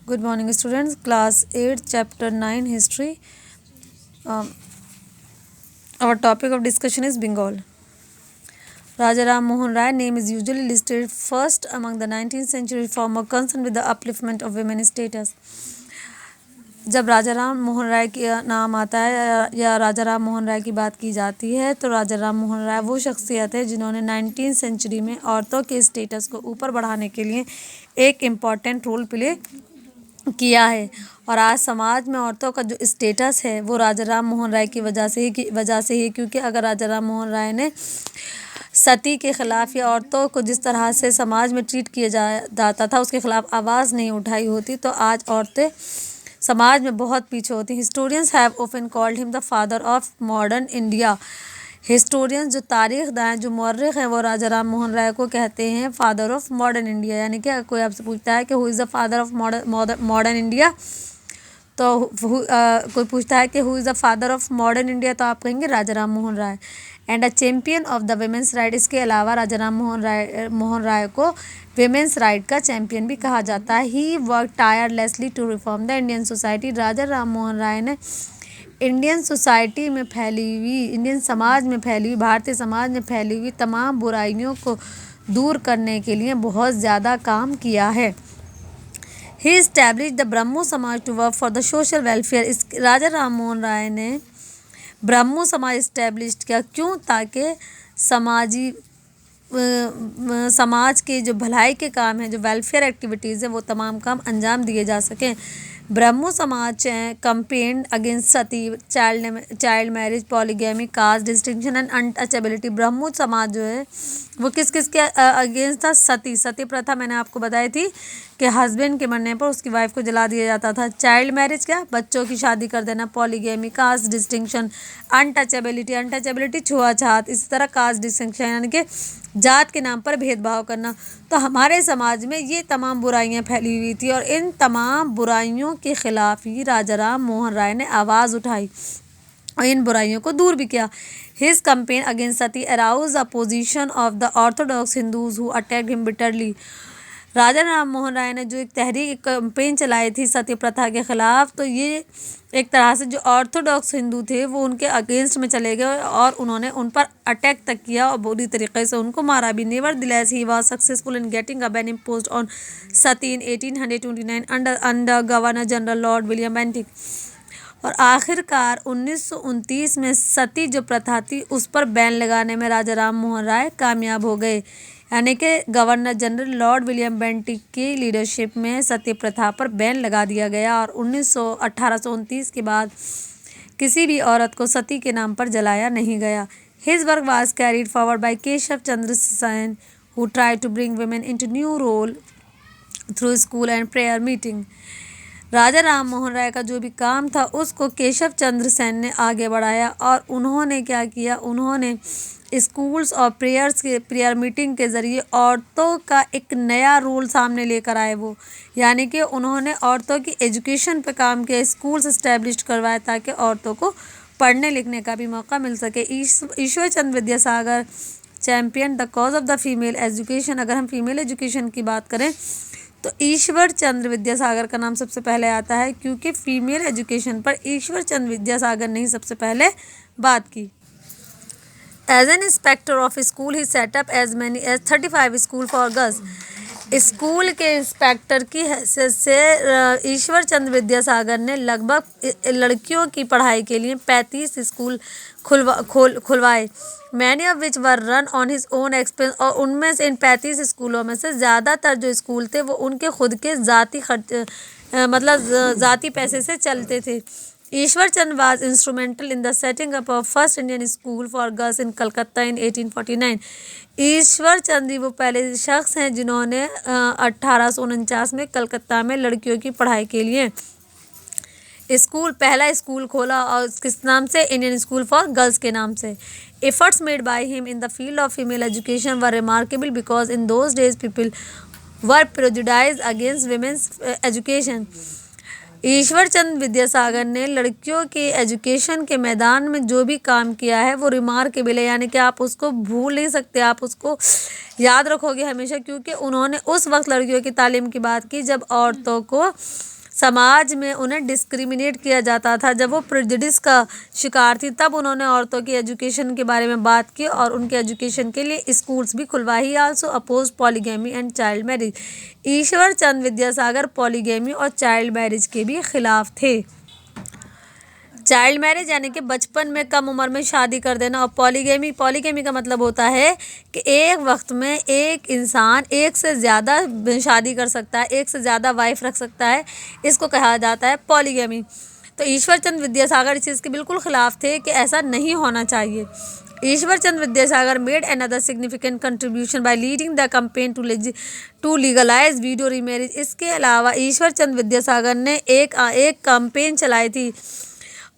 Good morning, students. Class 8, Chapter 9, History. Our topic of discussion is Bengal. Raja Ram Mohan Rai name is usually listed first among the 19th century reformer concerned with the upliftment of women's status. जब राजा राम मोहन राय का नाम आता है या राजा राम मोहन राय की बात की जाती है तो राजा राम मोहन राय वो शख्सियत है जिन्होंने 19th सेंचुरी में औरतों के स्टेटस को ऊपर बढ़ाने के लिए एक इम्पॉर्टेंट रोल प्ले किया है। और आज समाज में औरतों का जो स्टेटस है वो राजा राम मोहन राय की वजह से ही क्योंकि अगर राजा राम मोहन राय ने सती के ख़िलाफ़ या औरतों को जिस तरह से समाज में ट्रीट किया जाता था उसके ख़िलाफ़ आवाज़ नहीं उठाई होती तो आज औरतें समाज में बहुत पीछे होती। Historians have often called him the father of modern India. Historians जो तारीखदान जो मौर्रिख हैं वो राजा राम मोहन राय को कहते हैं फादर ऑफ मॉडर्न इंडिया। यानी कि कोई आपसे पूछता है कि who is the father of modern India तो कोई पूछता है कि who is the father of modern India तो आप कहेंगे Raja Ram Mohan Roy. And a champion of the women's right. इसके अलावा राजा राम मोहन राय को वेमेंस राइट का चैम्पियन भी कहा जाता है। He work tirelessly to reform the Indian society. Raja Ram Mohan Roy ने इंडियन सोसाइटी में फैली हुई इंडियन समाज में फैली हुई भारतीय समाज में फैली हुई तमाम बुराइयों को दूर करने के लिए बहुत ज़्यादा काम किया है। ही establish the Brahmo Samaj to work for the social welfare. इस राजा राम मोहन राय ने ब्रह्मो समाज इस्टेब्लिश किया क्यों? ताकि समाज के जो भलाई के काम हैं जो वेलफेयर एक्टिविटीज़ हैं वो तमाम काम अंजाम दिए जा सकें। Brahmo Samaj campaigned against sati child marriage polygamy caste distinction and untouchability. Brahmo Samaj जो है वो किस के अगेंस्ट था? सती प्रथा मैंने आपको बताई थी कि हस्बैंड के मरने पर उसकी वाइफ को जला दिया जाता था। चाइल्ड मैरिज क्या? बच्चों की शादी कर देना। पॉलीगैमी कास्ट डिस्टिंक्शन अनटचेबिलिटी छुआछात। इसी तरह कास्ट डिस्टिंक्शन यानी कि जात के नाम पर भेदभाव करना। तो हमारे समाज में ये तमाम बुराइयां फैली हुई थी और इन तमाम बुराइयों के ख़िलाफ़ ही राजा राम मोहन राय ने आवाज़ उठाई और इन बुराइयों को दूर भी किया। His campaign against sati arouse opposition of the orthodox Hindus who attacked him bitterly. Raja Ram Mohan Roy ने जो एक तहरीक कैंपेन चलाई थी सती प्रथा के ख़िलाफ़ तो ये एक तरह से जो ऑर्थोडॉक्स हिंदू थे वो उनके अगेंस्ट में चले गए और उन्होंने उन पर अटैक तक किया और बुरी तरीके से उनको मारा भी। Nevertheless he was successful in getting a ban imposed on Sati in 1829 under governor general Lord William Bentinck. और आखिरकार 1929 में सती जो प्रथा थी उस पर बैन लगाने में राजा राम मोहन राय कामयाब हो गए। यानी कि governor general Lord William Bentinck की लीडरशिप में सती प्रथा पर बैन लगा दिया गया और 1829 के बाद किसी भी औरत को सती के नाम पर जलाया नहीं गया। His work was carried forward by Keshav Chandra Sen who tried to bring women into new role through school and prayer meeting. Raja Ram Mohan Roy का जो भी काम था उसको केशव चंद्र सेन ने आगे बढ़ाया और उन्होंने क्या किया? उन्होंने स्कूल्स और प्रेयर मीटिंग के ज़रिए औरतों का एक नया रूल सामने लेकर आए वो। यानी कि उन्होंने औरतों की एजुकेशन पे काम किया, स्कूल्स इस्टेब्लिश करवाए ताकि औरतों को पढ़ने लिखने का भी मौका मिल सके। Ishwar Chandra Vidyasagar champion the cause of the female education. अगर हम फीमेल एजुकेशन की बात करें तो ईश्वर चंद्र विद्यासागर का नाम सबसे पहले आता है क्योंकि फीमेल एजुकेशन पर ईश्वर चंद्र विद्यासागर ने ही सबसे पहले बात की। As an inspector of school he set up as many as 35 school for girls. School के इंस्पेक्टर की हैसियत से ईश्वर चंद्र विद्यासागर ने लगभग लड़कियों की पढ़ाई के लिए 35 स्कूल खुलवाए। Many of which were run on his own expense. और उनमें से इन 35 स्कूलों में से ज़्यादातर जो स्कूल थे वो उनके खुद के ज़ाती खर्च ज़ाती पैसे से चलते थे। Ishwar Chandra was instrumental in the setting up of first Indian school for girls in Calcutta in 1849। Ishwar Chandra वो पहले शख्स हैं जिन्होंने 1849 में कलकत्ता में लड़कियों की पढ़ाई के लिए पहला स्कूल खोला और किस नाम से? इंडियन स्कूल फॉर गर्ल्स के नाम से। Efforts made by him in the field of female education were remarkable because in those days people were prejudiced against women's education. Ishwar Chandra Vidyasagar ने लड़कियों के एजुकेशन के मैदान में जो भी काम किया है वो रिमार्केबल है। यानी कि आप उसको भूल नहीं सकते, आप उसको याद रखोगे हमेशा क्योंकि उन्होंने उस वक्त लड़कियों की तालीम की बात की जब औरतों को समाज में उन्हें डिस्क्रिमिनेट किया जाता था। जब वो प्रेजुडिस का शिकार थी तब उन्होंने औरतों की एजुकेशन के बारे में बात की और उनके एजुकेशन के लिए स्कूल्स भी खुलवाए। He also oppose polygamy and child marriage. Ishwar Chandra Vidyasagar polygamy और चाइल्ड मैरिज के भी खिलाफ थे। चाइल्ड मैरिज यानी कि बचपन में कम उम्र में शादी कर देना, और पॉलीगैमी का मतलब होता है कि एक वक्त में एक इंसान एक से ज़्यादा शादी कर सकता है, एक से ज़्यादा वाइफ रख सकता है, इसको कहा जाता है पॉलीगैमी। तो ईश्वर चंद्र विद्यासागर इस चीज़ के बिल्कुल ख़िलाफ़ थे कि ऐसा नहीं होना चाहिए। Ishwar Chandra Vidyasagar made another significant contribution by leading the campaign to legalise widow remarriage. इसके अलावा ईश्वर चंद्र विद्यासागर ने एक कैंपेन चलाई थी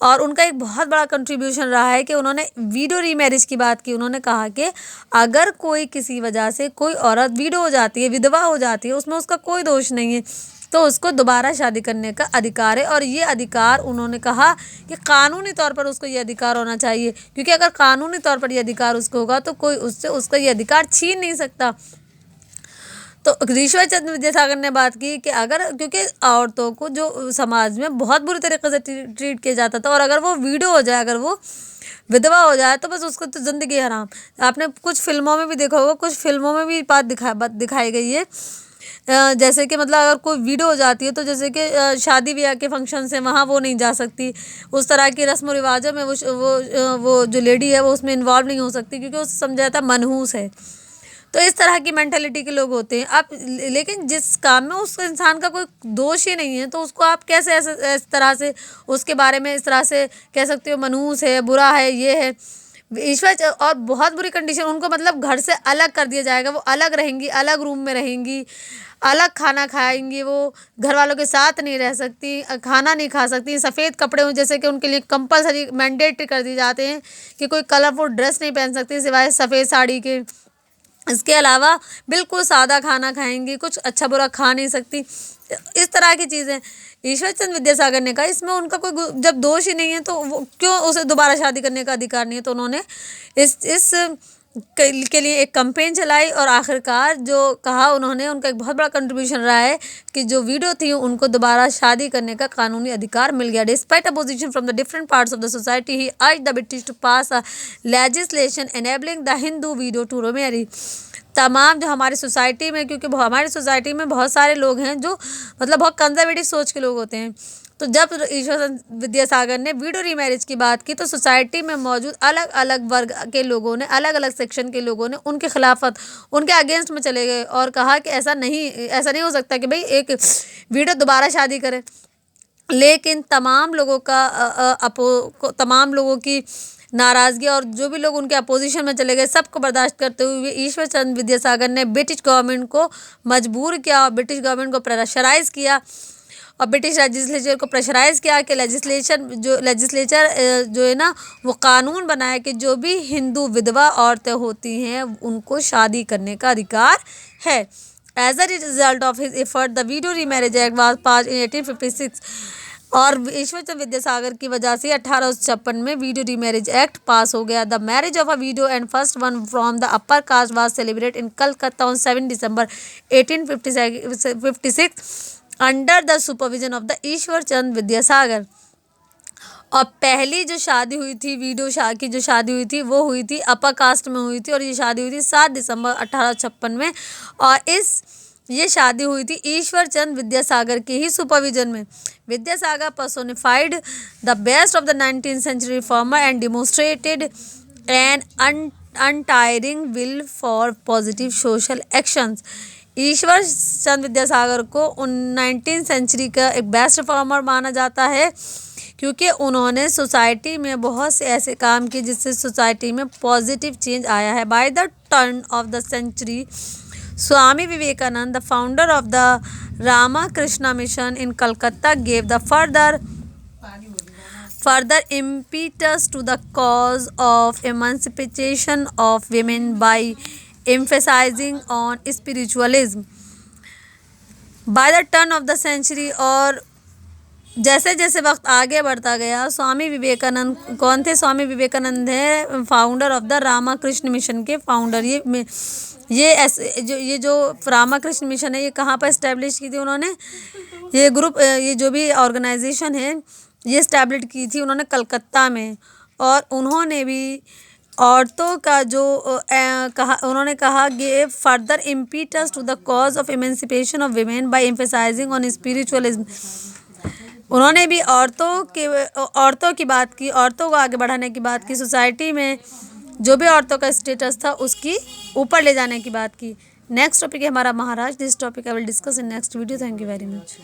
और उनका एक बहुत बड़ा कंट्रीब्यूशन रहा है कि उन्होंने वीडियो रीमैरिज की बात की। उन्होंने कहा कि अगर कोई किसी वजह से कोई औरत विडो हो जाती है, विधवा हो जाती है, उसमें उसका कोई दोष नहीं है, तो उसको दोबारा शादी करने का अधिकार है। और ये अधिकार उन्होंने कहा कि कानूनी तौर पर उसको ये अधिकार होना चाहिए, क्योंकि अगर कानूनी तौर पर ये अधिकार उसको होगा तो कोई उससे उसका ये अधिकार छीन नहीं सकता। तो ईश्वर चंद्र विद्यासागर ने बात की कि अगर, क्योंकि औरतों को जो समाज में बहुत बुरी तरीके से ट्रीट किया जाता था, और अगर वो विडो हो जाए, अगर वो विधवा हो जाए, तो बस उसको तो ज़िंदगी हराम। आपने कुछ फिल्मों में भी देखा होगा, कुछ फिल्मों में भी बात दिखाई गई है। जैसे कि मतलब अगर कोई विडो हो जाती है तो जैसे कि शादी ब्याह के फंक्शन से वहाँ वो नहीं जा सकती, उस तरह की रस्म रिवाजों में वो जो लेडी है वो उसमें इन्वॉल्व नहीं हो सकती, क्योंकि उसे समझा जाता है मनहूस है। तो इस तरह की मेंटालिटी के लोग होते हैं। आप लेकिन जिस काम में उस इंसान का कोई दोष ही नहीं है, तो उसको आप कैसे इस तरह से उसके बारे में इस तरह से कह सकते हो मनहूस है, बुरा है, ये है। ईश्वर और बहुत बुरी कंडीशन, उनको मतलब घर से अलग कर दिया जाएगा। वो अलग रहेंगी, अलग रूम में रहेंगी, अलग खाना खाएंगी, वो घर वालों के साथ नहीं रह सकती, खाना नहीं खा सकती। सफ़ेद कपड़े हो जैसे कि उनके लिए कंपलसरी मैंडेटरी कर दिए जाते हैं कि कोई कलरफुल ड्रेस नहीं पहन सकती सिवाय सफ़ेद साड़ी के। इसके अलावा बिल्कुल सादा खाना खाएंगी, कुछ अच्छा बुरा खा नहीं सकती। इस तरह की चीज़ें ईश्वर चंद्र विद्यासागर ने कहा इसमें उनका कोई जब दोष ही नहीं है तो वो क्यों उसे दोबारा शादी करने का अधिकार नहीं है। तो उन्होंने इस के लिए एक कैंपेन चलाई और आखिरकार जो कहा उन्होंने, उनका एक बहुत बड़ा कंट्रीब्यूशन रहा है कि जो विडो थी उनको दोबारा शादी करने का कानूनी अधिकार मिल गया। Despite opposition from the different parts of the society he urged the British to pass a legislation enabling the Hindu widow to remarry. तमाम जो हमारी सोसाइटी में, क्योंकि हमारी सोसाइटी में बहुत सारे लोग हैं जो मतलब बहुत कंजर्वेटिव सोच के लोग होते हैं, तो जब ईश्वर विद्यासागर ने वीडियो रीमैरिज की बात की तो सोसाइटी में मौजूद अलग अलग वर्ग के लोगों ने, अलग अलग सेक्शन के लोगों ने उनके खिलाफत, उनके अगेंस्ट में चले गए और कहा कि ऐसा नहीं हो सकता कि भाई एक वीडियो दोबारा शादी करे। लेकिन तमाम लोगों की नाराज़गी और जो भी लोग उनके अपोजिशन में चले गए, सबको बर्दाश्त करते हुए ईश्वर चंद्र विद्यासागर ने ब्रिटिश गवर्नमेंट को मजबूर किया और ब्रिटिश गवर्नमेंट को प्रेशराइज़ किया और ब्रिटिश लेजिस्लेचर को प्रेशराइज़ किया कि लेजिस्लेचर जो है ना वो कानून बनाए कि जो भी हिंदू विधवा औरतें होती हैं उनको शादी करने का अधिकार है। As a result of his effort the widow remarriage act was pass in 1856 और ईश्वर चंद्र विद्यासागर की वजह से 1856 में वीडियो रीमैरिज एक्ट पास हो गया। The marriage of a widow and first one from the upper caste was celebrate in Calcutta on 7 December 1856 under the supervision of the Ishwar Chandra Vidyasagar. और पहली जो शादी हुई थी, वीडियो की जो शादी हुई थी वो हुई थी अपर कास्ट में हुई थी और ये शादी हुई थी 7 दिसंबर 1856 में। और ये शादी हुई थी ईश्वर चंद्र विद्यासागर के ही सुपरविजन में। Vidyasagar personified the best of the 19th century reformer and demonstrated an untiring will for positive social actions. Ishwar Chandra Vidyasagar को 19th सेंचुरी का एक बेस्ट रिफॉर्मर माना जाता है क्योंकि उन्होंने सोसाइटी में बहुत से ऐसे काम किए जिससे सोसाइटी में पॉजिटिव चेंज आया है। By the turn of the century Swami Vivekananda, the founder of the Ramakrishna Mission in Calcutta, gave the further impetus to the cause of emancipation of women by emphasizing on spiritualism. By the turn of the century और जैसे जैसे वक्त आगे बढ़ता गया, स्वामी विवेकानंद कौन थे? स्वामी विवेकानंद है founder of the Ramakrishna mission के फाउंडर। ये जो रामाकृष्ण मिशन है ये कहाँ पर इस्टेब्लिश की थी उन्होंने? ये ग्रुप ये जो भी ऑर्गेनाइजेशन है ये इस्टेब्लिश की थी उन्होंने कलकत्ता में। और उन्होंने भी औरतों का जो कहा, उन्होंने कहा give further impetus to the cause of emancipation of women by emphasising on spiritualism. उन्होंने भी औरतों की बात की, औरतों को आगे बढ़ाने की बात की, सोसाइटी में जो भी औरतों का स्टेटस था उसकी ऊपर ले जाने की बात की। नेक्स्ट टॉपिक है हमारा महाराज। This topic I will discuss in next video. Thank you very much.